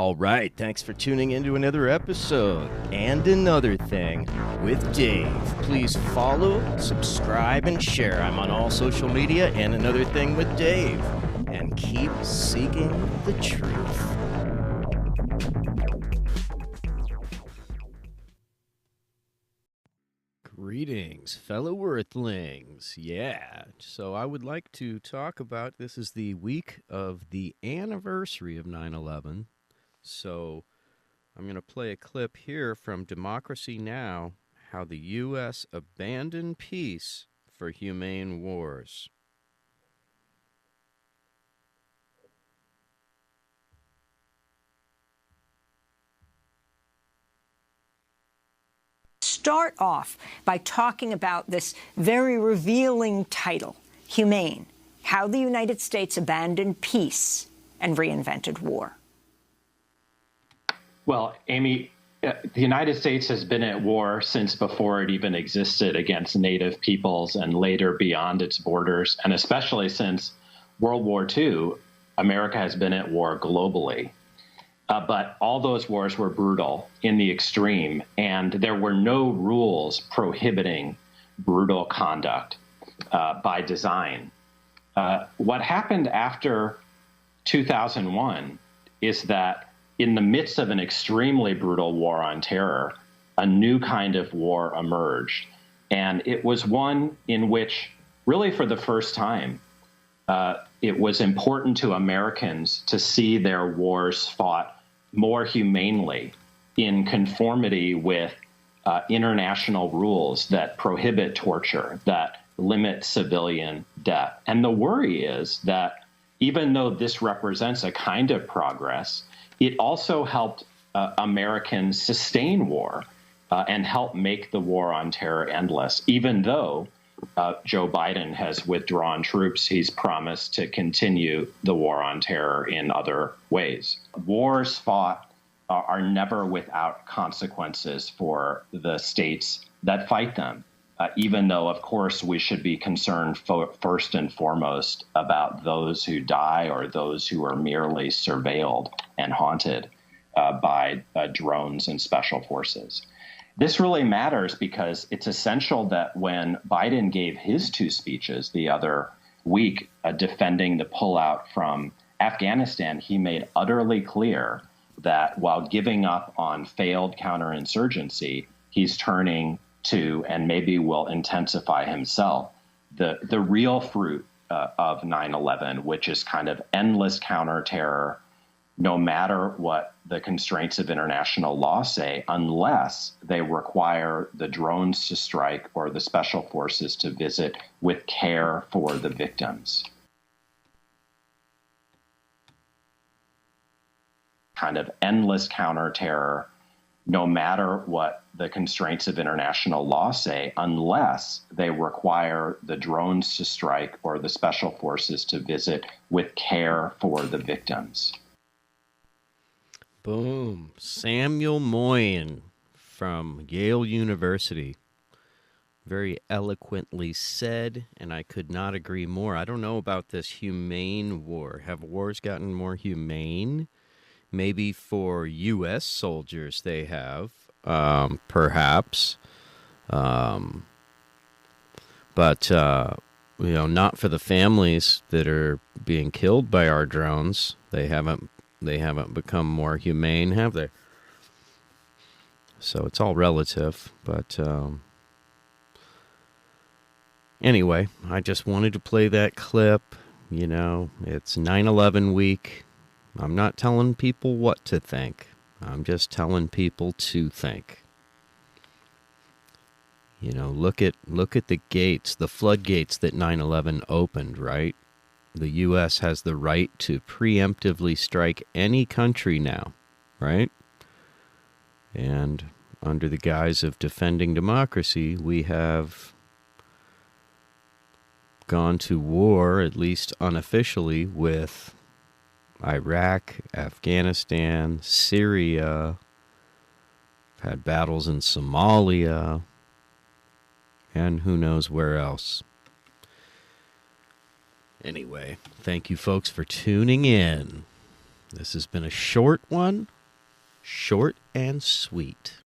All right, thanks for tuning into another episode and another thing with Dave. Please follow, subscribe, and share. I'm on all social media and another thing with Dave. And keep seeking the truth. Greetings, fellow Earthlings. Yeah, so I would like to talk about this is the week of the anniversary of 9/11. So I'm going to play a clip here from Democracy Now! How the U.S. abandoned peace for humane wars. Start off by talking about this very revealing title, Humane, How the United States Abandoned Peace and Reinvented War. Well, Amy, the United States has been at war since before it even existed against native peoples and later beyond its borders. And especially since World War II, America has been at war globally. But all those wars were brutal in the extreme, and there were no rules prohibiting brutal conduct by design. What happened after 2001 is that in the midst of an extremely brutal war on terror, a new kind of war emerged. And it was one in which, really for the first time, it was important to Americans to see their wars fought more humanely in conformity with international rules that prohibit torture, that limit civilian death. And the worry is that even though this represents a kind of progress, it also helped Americans sustain war and help make the war on terror endless. Even though Joe Biden has withdrawn troops, he's promised to continue the war on terror in other ways. Wars fought are never without consequences for the states that fight them, even though, of course, we should be concerned first and foremost about those who die or those who are merely surveilled and haunted by drones and special forces. This really matters because it's essential that when Biden gave his two speeches the other week defending the pullout from Afghanistan, he made utterly clear that while giving up on failed counterinsurgency, he's turning to, and maybe will intensify himself, the real fruit of 9/11, which is kind of endless counterterror, no matter what the constraints of international law say, unless they require the drones to strike or the special forces to visit with care for the victims. Kind of endless counterterror, no matter what the constraints of international law say, unless they require the drones to strike or the special forces to visit with care for the victims. Boom. Samuel Moyn from Yale University. Very eloquently said, and I could not agree more. I don't know about this humane war. Have wars gotten more humane? Maybe for U.S. soldiers they have, perhaps. But not for the families that are being killed by our drones. They haven't become more humane, have they? So it's all relative. But anyway, I just wanted to play that clip. It's 9/11 week. I'm not telling people what to think. I'm just telling people to think. Look at the gates, the floodgates that 9/11 opened, right? The U.S. has the right to preemptively strike any country now, right? And under the guise of defending democracy, we have gone to war, at least unofficially, with Iraq, Afghanistan, Syria, had battles in Somalia, and who knows where else. Anyway, thank you folks for tuning in. This has been a short one, short and sweet.